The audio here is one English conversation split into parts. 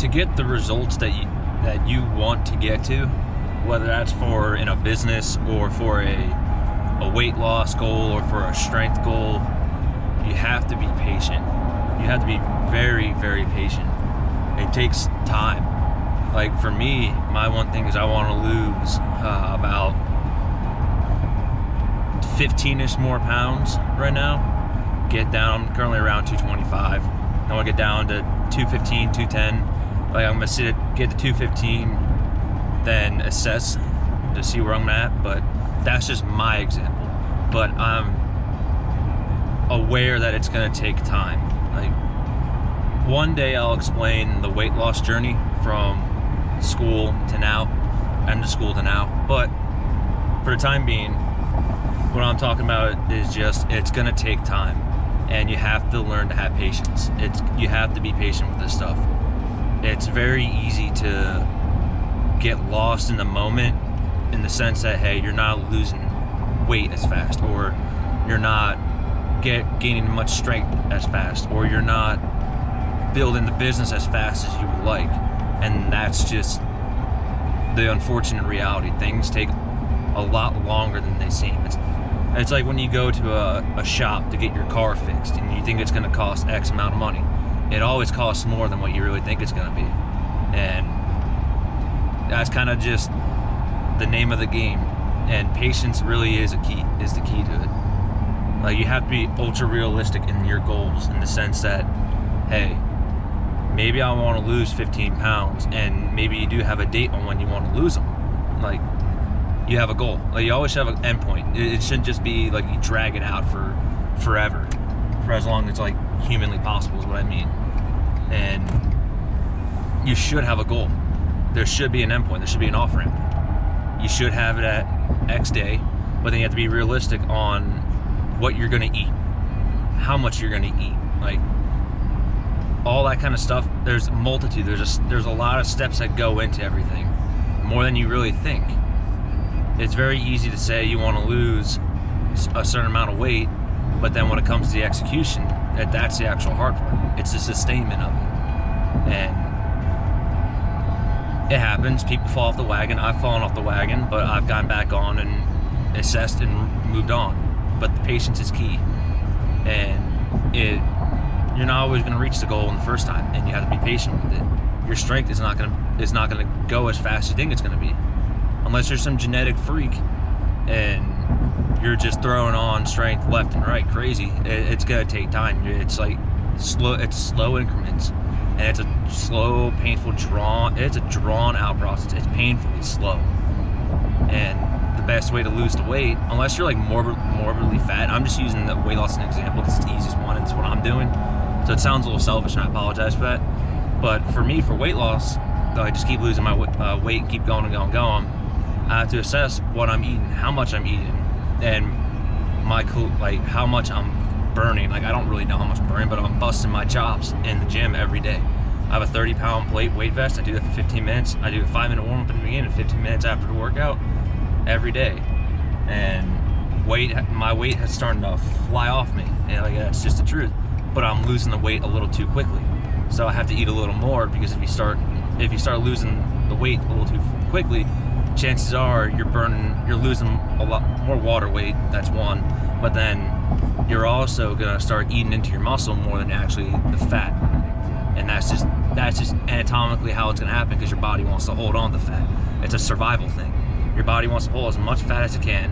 to get the results that you want to get to, whether that's for in a business or for a weight loss goal or for a strength goal, you have to be patient. You have to be very, very patient. It takes time. Like for me, my one thing is I want to lose about 15-ish more pounds right now. Get down, I'm currently around 225. I want to get down to 215, 210. Like I'm gonna get to 215, then assess to see where I'm at. But that's just my example. But I'm aware that it's gonna take time. Like one day I'll explain the weight loss journey from school to now, and to school to now. But for the time being, what I'm talking about is just it's gonna take time, and you have to learn to have patience. You have to be patient with this stuff. It's very easy to get lost in the moment, in the sense that hey, you're not losing weight as fast, or you're not gaining much strength as fast, or you're not building the business as fast as you would like. And that's just the unfortunate reality. Things take a lot longer than they seem. It's like when you go to a shop to get your car fixed and you think it's going to cost X amount of money. It always costs more than what you really think it's going to be. And that's kind of just the name of the game. And patience really is the key to it. Like you have to be ultra realistic in your goals, in the sense that, hey, maybe I want to lose 15 pounds, and maybe you do have a date on when you want to lose them. Like, you have a goal. Like, you always have an end point. It shouldn't just be like you drag it out for forever, for as long as like humanly possible is what I mean. And you should have a goal. There should be an end point. There should be an off ramp. You should have it at X day, but then you have to be realistic on what you're going to eat, how much you're going to eat, like all that kind of stuff. There's a multitude. There's a lot of steps that go into everything, more than you really think. It's very easy to say you want to lose a certain amount of weight, but then when it comes to the execution, that's the actual hard part. It's the sustainment of it. And it happens. People fall off the wagon. I've fallen off the wagon, but I've gotten back on and assessed and moved on. But the patience is key. And you're not always going to reach the goal in the first time, and you have to be patient with it. Your strength is not going to go as fast as you think it's going to be, unless you're some genetic freak and you're just throwing on strength left and right crazy. It's going to take time. It's like slow. It's slow increments, and it's a slow, painful it's a drawn out process. It's painfully slow. And the best way to lose the weight, unless you're like morbidly fat, I'm just using the weight loss as an example because it's the easiest one. It's what I'm doing. So it sounds a little selfish, and I apologize for that. But for me, for weight loss, I just keep losing my weight and keep going and going and going. I have to assess what I'm eating, how much I'm eating, and how much I'm burning. Like I don't really know how much I'm burning, but I'm busting my chops in the gym every day. I have a 30-pound plate weight vest. I do that for 15 minutes. I do a 5-minute warm-up in the beginning and 15 minutes after the workout every day. And my weight has started to fly off me. And like that's just the truth. But I'm losing the weight a little too quickly. So I have to eat a little more, because if you start losing the weight a little too quickly, chances are you're losing a lot more water weight. That's one. But then you're also gonna start eating into your muscle more than actually the fat. And that's just anatomically how it's gonna happen, because your body wants to hold on to fat. It's a survival thing. Your body wants to hold as much fat as it can,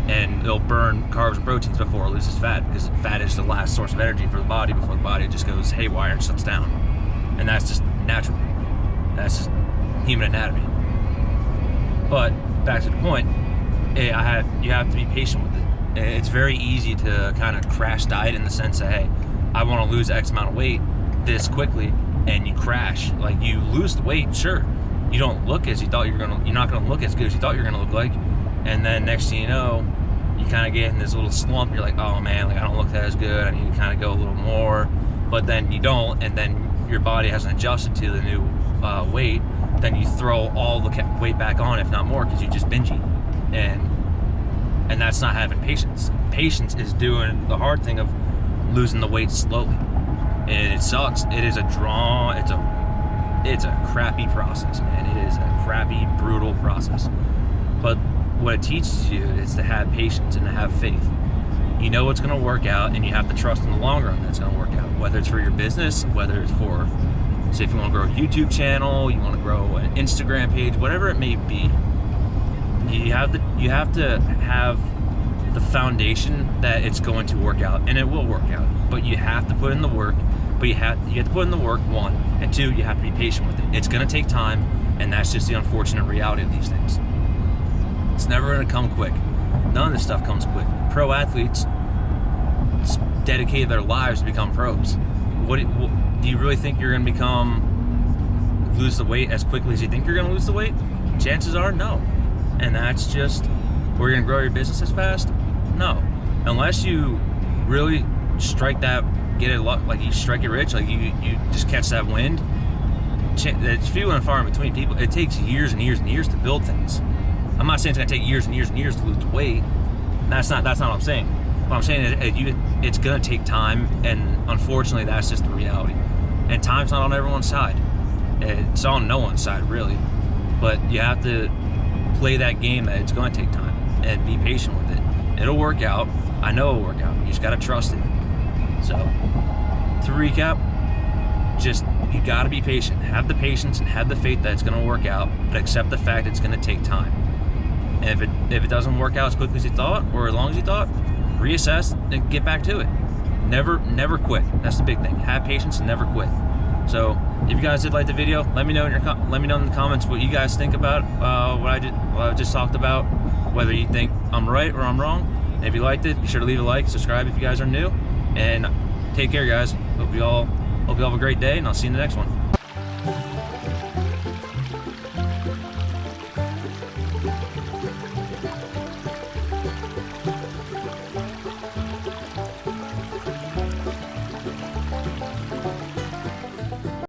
and it'll burn carbs and proteins before it loses fat, because fat is the last source of energy for the body before the body just goes haywire and shuts down. And that's just natural. That's just human anatomy. But back to the point, you have to be patient with it. It's very easy to kind of crash diet, in the sense that, hey, I want to lose X amount of weight this quickly, and you crash. Like, you lose the weight, sure, you don't look as you thought you're not gonna look as good as you thought you're gonna look like, and then next thing you know, you kind of get in this little slump. You're like, oh man, like I don't look that as good, I need to kind of go a little more. But then you don't, and then your body hasn't adjusted to the new weight. Then you throw all the weight back on, if not more, because you just binge eat. And that's not having patience. Patience is doing the hard thing of losing the weight slowly. And it sucks. It is a it's a crappy process, man. It is a crappy, brutal process. But what it teaches you is to have patience and to have faith. You know it's going to work out, and you have to trust in the long run that it's going to work out. Whether it's for your business, whether it's for, say, if you want to grow a YouTube channel, you want to grow an Instagram page, whatever it may be, you have to have the foundation that it's going to work out, and it will work out. But you have to put in the work. But you have to put in the work, one, and two, you have to be patient with it. It's going to take time, and that's just the unfortunate reality of these things. It's never going to come quick. None of this stuff comes quick. Pro athletes dedicated their lives to become pros. What do you really think you're going to lose the weight as quickly as you think you're going to lose the weight? Chances are no. And that's just, we're going to grow your business as fast? No. Unless you really strike that, get it like you strike it rich, like you just catch that wind. It's few and far in between people. It takes years and years and years to build things. I'm not saying it's going to take years and years and years to lose weight. That's not what I'm saying. What I'm saying is it's going to take time, and unfortunately that's just the reality. And time's not on everyone's side. It's on no one's side, really. But you have to play that game that it's going to take time and be patient with it. It'll work out. I know it'll work out. You just got to trust it. So, to recap, just you got to be patient. Have the patience and have the faith that it's going to work out, but accept the fact it's going to take time. And if it doesn't work out as quickly as you thought, or as long as you thought, reassess and get back to it. Never quit. That's the big thing. Have patience and never quit. So if you guys did like the video, let me know in the comments what you guys think about what I just talked about. Whether you think I'm right or I'm wrong. And if you liked it, be sure to leave a like, subscribe if you guys are new, and take care, guys. Hope you all have a great day, and I'll see you in the next one.